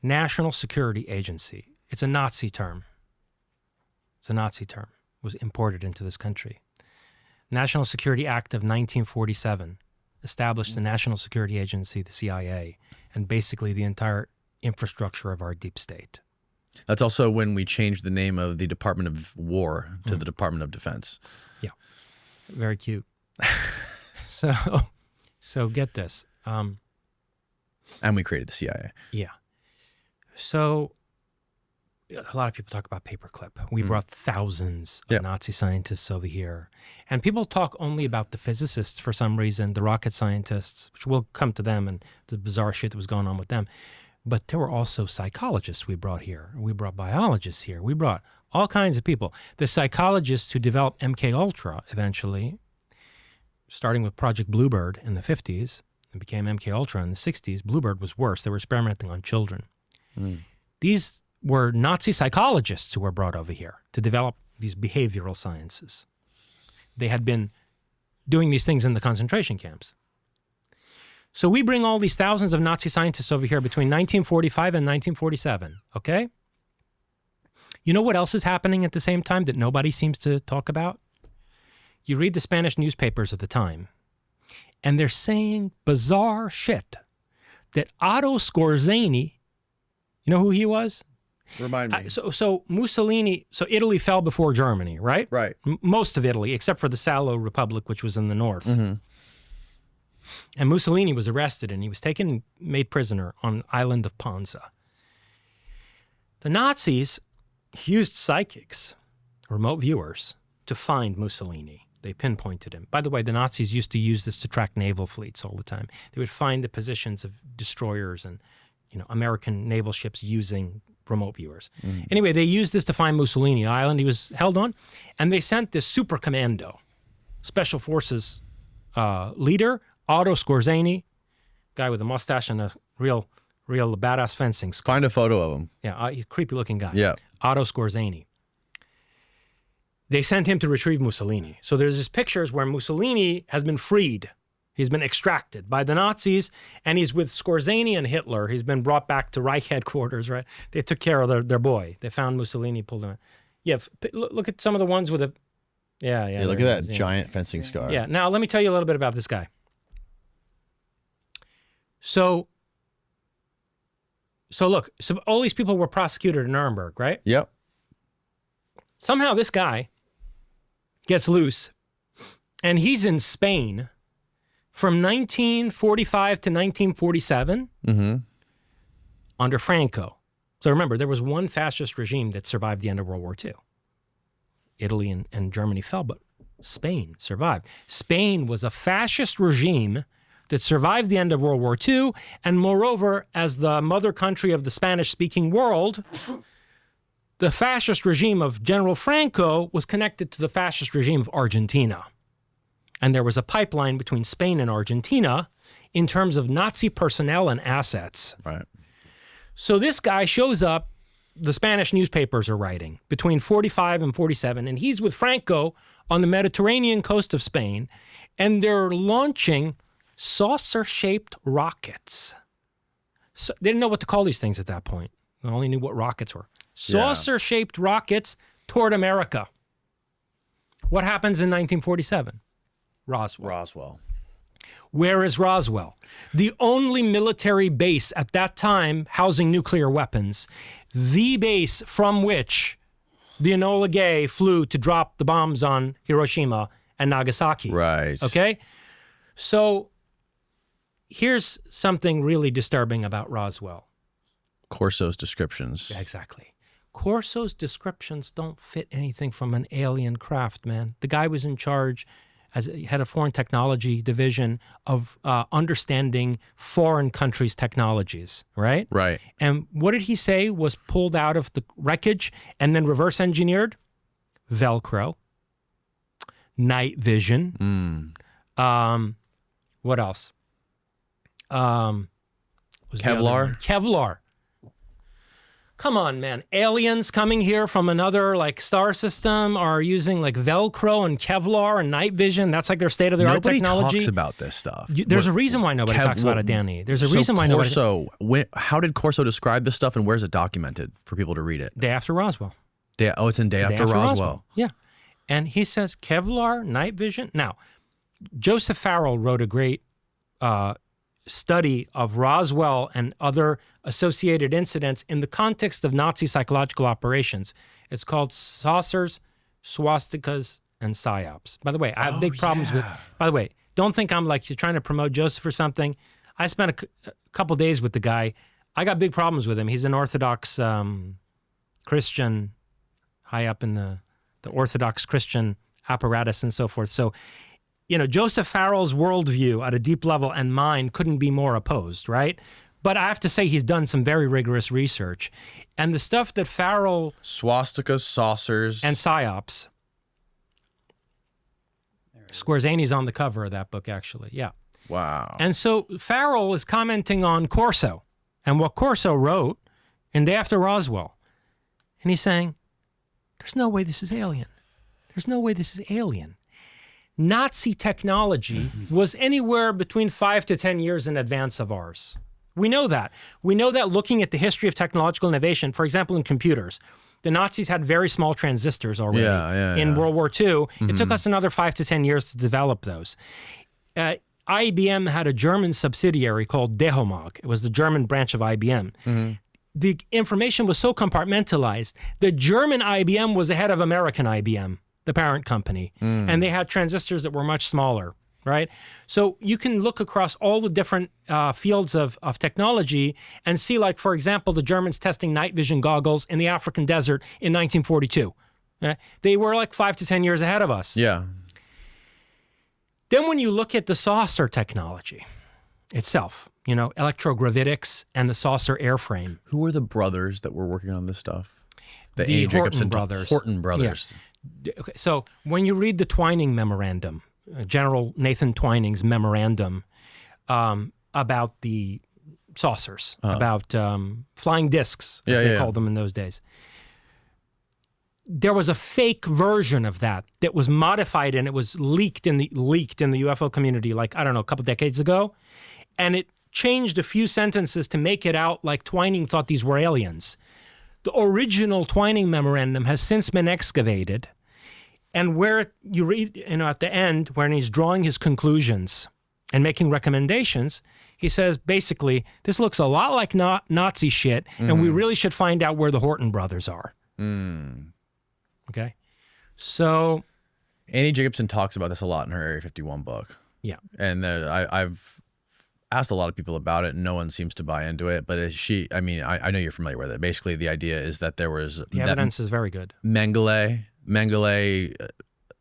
National Security Agency. It's a Nazi term. It's a Nazi term. It was imported into this country. National Security Act of 1947 established the National Security Agency, the CIA, and basically the entire infrastructure of our deep state. That's also when we changed the name of the Department of War to the Department of Defense. Yeah. Very cute. So get this. And we created the CIA. Yeah. So a lot of people talk about paperclip. We brought thousands of Nazi scientists over here. And people talk only about the physicists for some reason, the rocket scientists, which we'll come to them and the bizarre shit that was going on with them. But there were also psychologists we brought here. We brought biologists here. We brought all kinds of people. The psychologists who developed MKUltra eventually, starting with Project Bluebird in the 50s, and became MKUltra in the 60s. Bluebird was worse. They were experimenting on children. These were Nazi psychologists who were brought over here to develop these behavioral sciences. They had been doing these things in the concentration camps. So we bring all these thousands of Nazi scientists over here between 1945 and 1947, okay? You know what else is happening at the same time that nobody seems to talk about? You read the Spanish newspapers at the time, and they're saying bizarre shit that Otto Skorzeny, you know who he was? Remind me. So Mussolini, so Italy fell before Germany, right? Right. Most of Italy, except for the Salo Republic, which was in the north. And Mussolini was arrested and he was taken, made prisoner on the island of Ponza. The Nazis used psychics, remote viewers, to find Mussolini. They pinpointed him. By the way, the Nazis used to use this to track naval fleets all the time. They would find the positions of destroyers and, American naval ships using remote viewers. Anyway, they used this to find Mussolini, the island he was held on, and they sent this super commando, special forces leader, Otto Skorzeny, guy with a mustache and a real badass fencing scar. Find a photo of him. Yeah, a creepy looking guy. Yeah. Otto Skorzeny. They sent him to retrieve Mussolini. So there's these pictures where Mussolini has been freed. He's been extracted by the Nazis, and he's with Skorzeny and Hitler. He's been brought back to Reich headquarters, right? They took care of their boy. They found Mussolini, pulled him out. Yeah, look at some of the ones with a... Yeah, Look at that giant fencing scar. Yeah, now let me tell you a little bit about this guy. So look, so all these people were prosecuted in Nuremberg, right? Yep. Somehow this guy gets loose, and he's in Spain from 1945 to 1947 under Franco. So remember, there was one fascist regime that survived the end of World War II. Italy and Germany fell, but Spain survived. Spain was a fascist regime that survived the end of World War II, and moreover, as the mother country of the Spanish-speaking world, the fascist regime of General Franco was connected to the fascist regime of Argentina. And there was a pipeline between Spain and Argentina in terms of Nazi personnel and assets. Right. So this guy shows up, the Spanish newspapers are writing, between 45 and 47, and he's with Franco on the Mediterranean coast of Spain, and they're launching saucer-shaped rockets. So they didn't know what to call these things at that point. They only knew what rockets were. Saucer-shaped rockets toward America. What happens in 1947? Roswell. Where is Roswell? The only military base at that time housing nuclear weapons. The base from which the Enola Gay flew to drop the bombs on Hiroshima and Nagasaki. Right. Okay? So here's something really disturbing about Roswell. Corso's descriptions. Yeah, exactly. Corso's descriptions don't fit anything from an alien craft, man. The guy was in charge, as he had a foreign technology division of understanding foreign countries' technologies, right? Right. And what did he say was pulled out of the wreckage and then reverse engineered? Velcro, night vision. What else? Was the other Kevlar. one? Kevlar. Come on, man. Aliens coming here from another like star system are using like Velcro and Kevlar and night vision. That's like their state-of-the-art Nobody technology. talks about this stuff. There's a reason why nobody talks about it, Danny. There's a reason why nobody. So how did Corso describe this stuff, and where's it documented for people to read it? Day after Roswell. It's in Day After Roswell. Yeah. And he says Kevlar, night vision. Now, Joseph Farrell wrote a great study of Roswell and other associated incidents in the context of Nazi psychological operations. It's called Saucers, Swastikas, and Psyops. By the way, I have big problems with... By the way, don't think I'm like you're trying to promote Joseph or something. I spent a couple days with the guy. I got big problems with him. He's an Orthodox Christian, high up in the Orthodox Christian apparatus and so forth. So, Joseph Farrell's worldview at a deep level and mine couldn't be more opposed, right? But I have to say he's done some very rigorous research. And the stuff that Farrell... Swastikas, saucers... And Psyops. Squarzani's on the cover of that book, actually. Yeah. Wow. And so Farrell is commenting on Corso and what Corso wrote in Day After Roswell. And he's saying, there's no way this is alien. There's no way this is alien. Nazi technology was anywhere between 5 to 10 years in advance of ours. We know that. We know that looking at the history of technological innovation, for example, in computers, the Nazis had very small transistors already in World War II. It took us another 5 to 10 years to develop those. IBM had a German subsidiary called Dehomag. It was the German branch of IBM. The information was so compartmentalized. The German IBM was ahead of American IBM, the parent company, and they had transistors that were much smaller, right? So you can look across all the different fields of technology and see, like, for example, the Germans testing night vision goggles in the African desert in 1942. They were like 5 to 10 years ahead of us. Yeah. Then when you look at the saucer technology itself, electrogravitics and the saucer airframe. Who were the brothers that were working on this stuff? The A. Horton Jacobson brothers. Horton brothers. Yeah. Okay, so when you read the Twining Memorandum, General Nathan Twining's memorandum about the saucers, about flying discs, as they called them in those days, there was a fake version of that was modified and it was leaked in the UFO community, like, I don't know, a couple decades ago. And it changed a few sentences to make it out like Twining thought these were aliens. The original Twining memorandum has since been excavated. And where you read, at the end, when he's drawing his conclusions and making recommendations, he says, basically, this looks a lot like Nazi shit, and we really should find out where the Horton brothers are. Okay? So... Annie Jacobson talks about this a lot in her Area 51 book. Yeah. And I've asked a lot of people about it, and no one seems to buy into it. But I know you're familiar with it. Basically, the idea is that there was... The evidence is very good. Mengele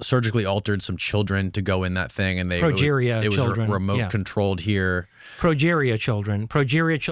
surgically altered some children to go in that thing, and progeria children. It was remote controlled here. Progeria children.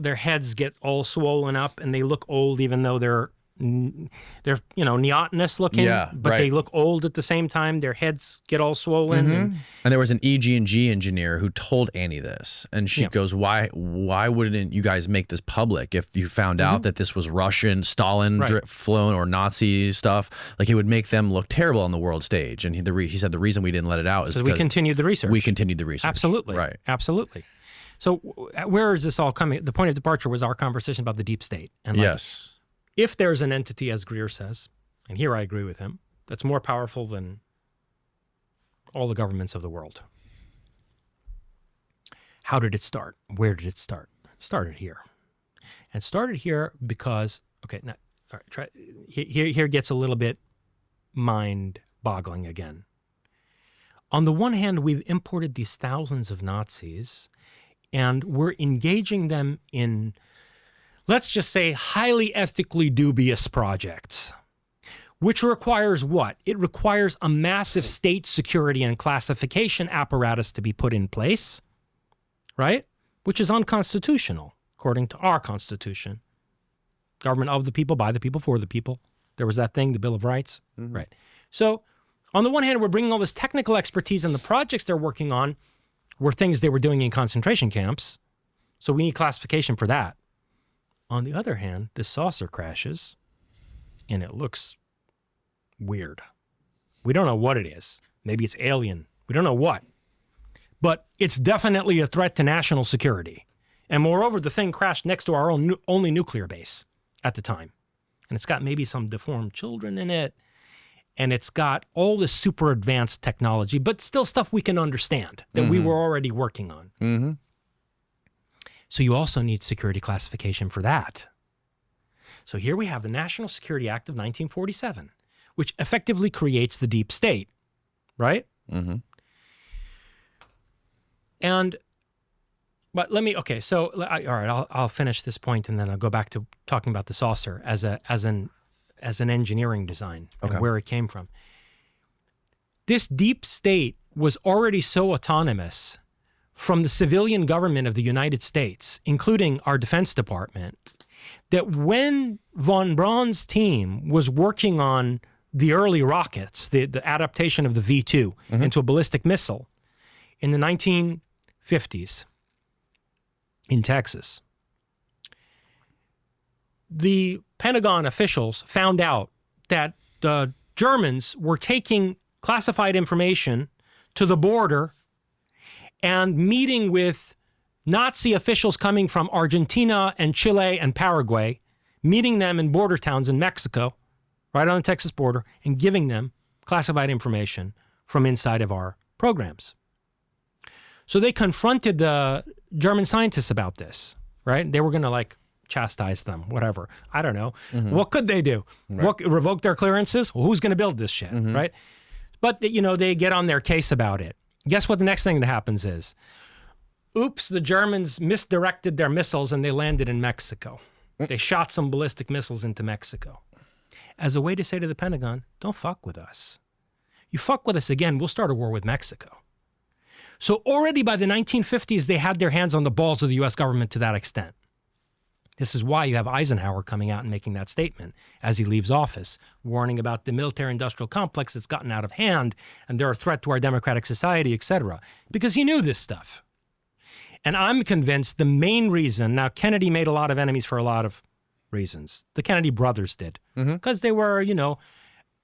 Their heads get all swollen up, and they look old, even though they're neotenous looking, but they look old at the same time. Their heads get all swollen. And there was an EG&G engineer who told Annie this, and she goes, why wouldn't you guys make this public if you found out that this was Russian, Stalin flown or Nazi stuff? Like, it would make them look terrible on the world stage. And he said the reason we didn't let it out is because we continued the research. We continued the research. Absolutely. Right. Absolutely. So where is this all coming? The point of departure was our conversation about the deep state. And if there's an entity, as Greer says, and here I agree with him, that's more powerful than all the governments of the world. How did it start? Where did it start? It started here. And it started here because, now, all right, here gets a little bit mind-boggling again. On the one hand, we've imported these thousands of Nazis, and we're engaging them in, let's just say, highly ethically dubious projects, which requires what? It requires a massive state security and classification apparatus to be put in place, right? Which is unconstitutional, according to our Constitution. Government of the people, by the people, for the people. There was that thing, the Bill of Rights, right? So on the one hand, we're bringing all this technical expertise, and the projects they're working on were things they were doing in concentration camps. So we need classification for that. On the other hand, this saucer crashes, and it looks weird. We don't know what it is. Maybe it's alien. We don't know what. But it's definitely a threat to national security. And moreover, the thing crashed next to our only nuclear base at the time. And it's got maybe some deformed children in it. And it's got all this super advanced technology, but still stuff we can understand that we were already working on. Mm-hmm. So you also need security classification for that. So here we have the National Security Act of 1947, which effectively creates the deep state, right? Mm-hmm. But let me, okay, so, all right, I'll finish this point and then I'll go back to talking about the saucer as an engineering design and where it came from. This deep state was already so autonomous from the civilian government of the United States, including our Defense Department, that when von Braun's team was working on the early rockets, the adaptation of the V-2 into a ballistic missile in the 1950s in Texas, the Pentagon officials found out that the Germans were taking classified information to the border and meeting with Nazi officials coming from Argentina and Chile and Paraguay, meeting them in border towns in Mexico, right on the Texas border, and giving them classified information from inside of our programs. So they confronted the German scientists about this, right? They were going to chastise them, whatever. I don't know. What could they do? Right. Revoke their clearances? Well, who's going to build this shit, right? But, they get on their case about it. Guess what the next thing that happens is? Oops, the Germans misdirected their missiles and they landed in Mexico. They shot some ballistic missiles into Mexico. As a way to say to the Pentagon, don't fuck with us. You fuck with us again, we'll start a war with Mexico. So already by the 1950s, they had their hands on the balls of the U.S. government to that extent. This is why you have Eisenhower coming out and making that statement as he leaves office, warning about the military-industrial complex that's gotten out of hand and they're a threat to our democratic society, etc. Because he knew this stuff. And I'm convinced the main reason, now Kennedy made a lot of enemies for a lot of reasons. The Kennedy brothers did, because they were,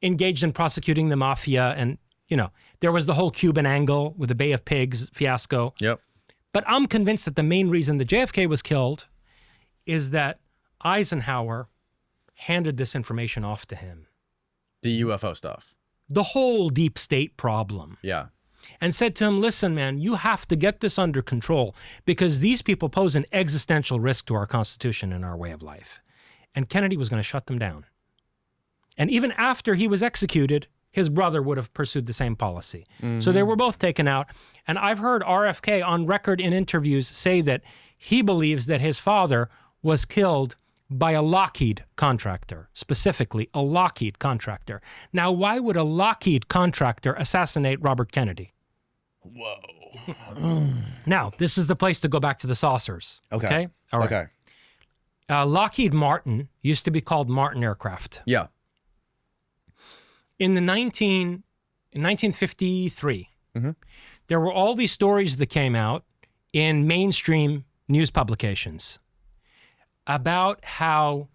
engaged in prosecuting the mafia and, there was the whole Cuban angle with the Bay of Pigs fiasco. Yep. But I'm convinced that the main reason that JFK was killed is that Eisenhower handed this information off to him. The UFO stuff. The whole deep state problem. Yeah. And said to him, listen, man, you have to get this under control because these people pose an existential risk to our Constitution and our way of life. And Kennedy was going to shut them down. And even after he was executed, his brother would have pursued the same policy. So they were both taken out. And I've heard RFK on record in interviews say that he believes that his father was killed by a Lockheed contractor, specifically a Lockheed contractor. Now, why would a Lockheed contractor assassinate Robert Kennedy? Whoa. Now, this is the place to go back to the saucers. Okay? All right. Okay. Lockheed Martin used to be called Martin Aircraft. Yeah. In 1953, there were all these stories that came out in mainstream news publications about how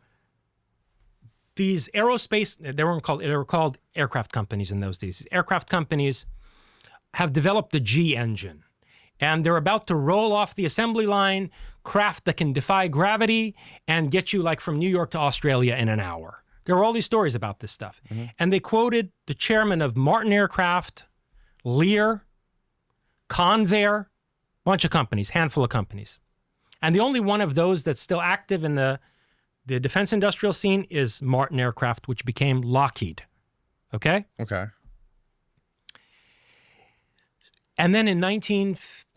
these aerospace, they were called aircraft companies in those days. Aircraft companies have developed the G engine, and they're about to roll off the assembly line, craft that can defy gravity and get you from New York to Australia in an hour. There were all these stories about this stuff. And they quoted the chairman of Martin Aircraft, Lear, Convair, bunch of companies, handful of companies. And the only one of those that's still active in the defense industrial scene is Martin Aircraft, which became Lockheed. Okay? Okay. And then by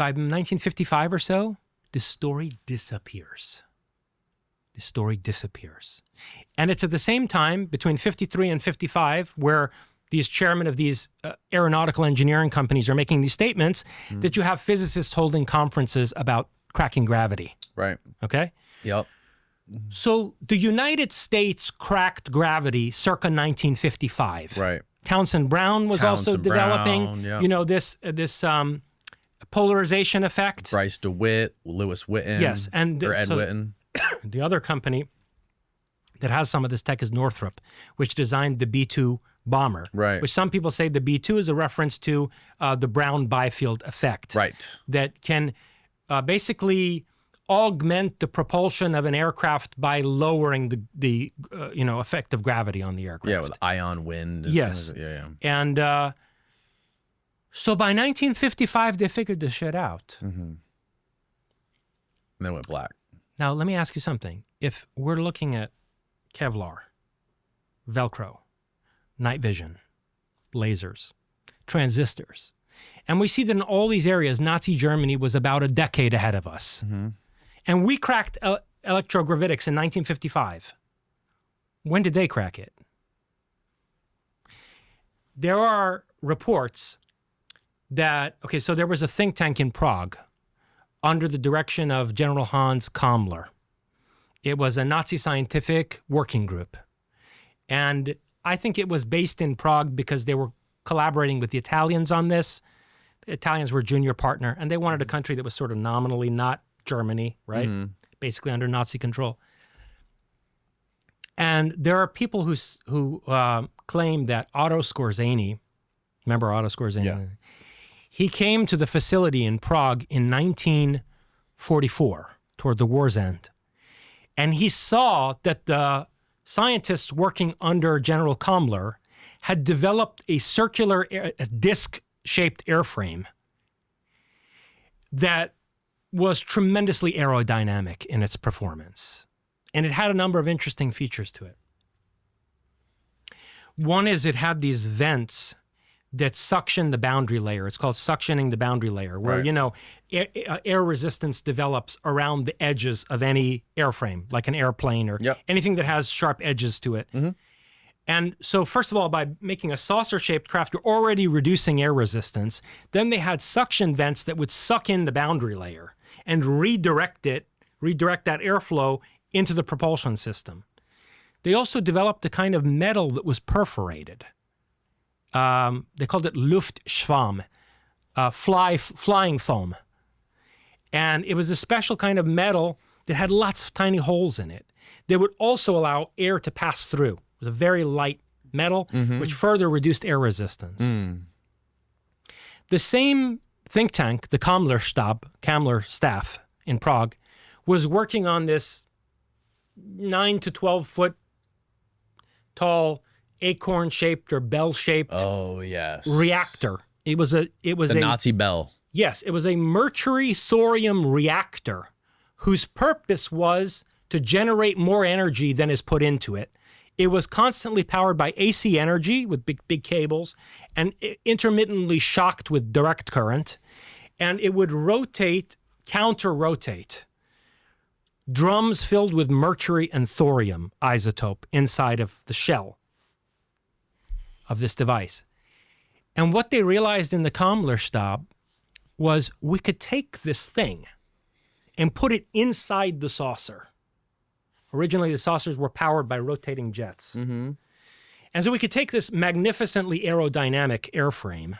1955 or so, the story disappears. The story disappears. And it's at the same time, between 53 and 55, where these chairmen of these aeronautical engineering companies are making these statements, that you have physicists holding conferences about cracking gravity. Right. Okay? Yep. So the United States cracked gravity circa 1955. Right. Townsend Brown was also developing, this polarization effect. Bryce DeWitt, Lewis Whitten. Yes. Ed Whitten. The other company that has some of this tech is Northrop, which designed the B-2 bomber, right? Which some people say the B-2 is a reference to the Brown-Byfield effect, right? That can basically augment the propulsion of an aircraft by lowering the effect of gravity on the aircraft. Yeah, with ion wind. Yes. Yeah. And so by 1955, they figured this shit out. Mm-hmm. And then it went black. Now, let me ask you something. If we're looking at Kevlar, Velcro, night vision, lasers, transistors, and we see that in all these areas, Nazi Germany was about a decade ahead of us. Mm-hmm. And we cracked electrogravitics in 1955. When did they crack it? There are reports that, okay, so there was a think tank in Prague under the direction of General Hans Kammler. It was a Nazi scientific working group. And I think it was based in Prague because they were collaborating with the Italians on this. The Italians were a junior partner, and they wanted a country that was sort of nominally not Germany, right? Mm-hmm. Basically under Nazi control. And there are people who claim that Otto Skorzeny, remember Otto Skorzeny? Yeah. He came to the facility in Prague in 1944, toward the war's end. And he saw that the scientists working under General Kammler had developed a circular disc-shaped airframe that was tremendously aerodynamic in its performance. And it had a number of interesting features to it. One is it had these vents that suction the boundary layer. It's called suctioning the boundary layer, where, right, air resistance develops around the edges of any airframe, like an airplane or anything that has sharp edges to it. Mm-hmm. And so, first of all, by making a saucer-shaped craft, you're already reducing air resistance. Then they had suction vents that would suck in the boundary layer and redirect that airflow into the propulsion system. They also developed a kind of metal that was perforated. They called it Luftschwamm, flying foam. And it was a special kind of metal that had lots of tiny holes in it. They would also allow air to pass through. It was a very light metal, mm-hmm, which further reduced air resistance. Mm. The same think tank, the Kammler staff in Prague, was working on this 9 to 12 foot tall acorn-shaped or bell-shaped reactor. It was a Nazi bell. Yes, it was a mercury-thorium reactor whose purpose was to generate more energy than is put into it. It was constantly powered by AC energy with big cables and intermittently shocked with direct current. And it would counter-rotate drums filled with mercury and thorium isotope inside of the shell of this device. And what they realized in the Kammlerstab was we could take this thing and put it inside the saucer. Originally, the saucers were powered by rotating jets. Mm-hmm. And so we could take this magnificently aerodynamic airframe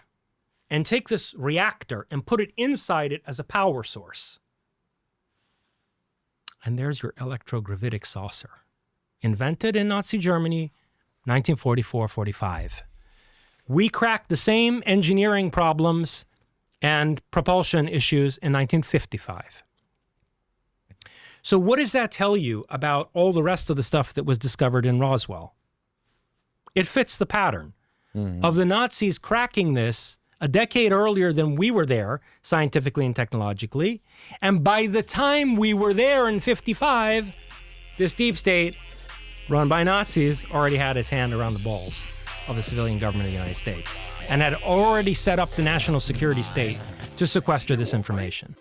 and take this reactor and put it inside it as a power source. And there's your electrogravitic saucer. Invented in Nazi Germany, 1944-45. We cracked the same engineering problems and propulsion issues in 1955. So what does that tell you about all the rest of the stuff that was discovered in Roswell? It fits the pattern of the Nazis cracking this a decade earlier than we were there, scientifically and technologically. And by the time we were there in 55, this deep state, run by Nazis, already had its hand around the balls of the civilian government of the United States and had already set up the national security state to sequester this information.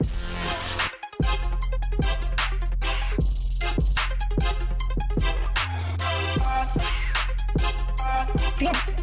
Yeah.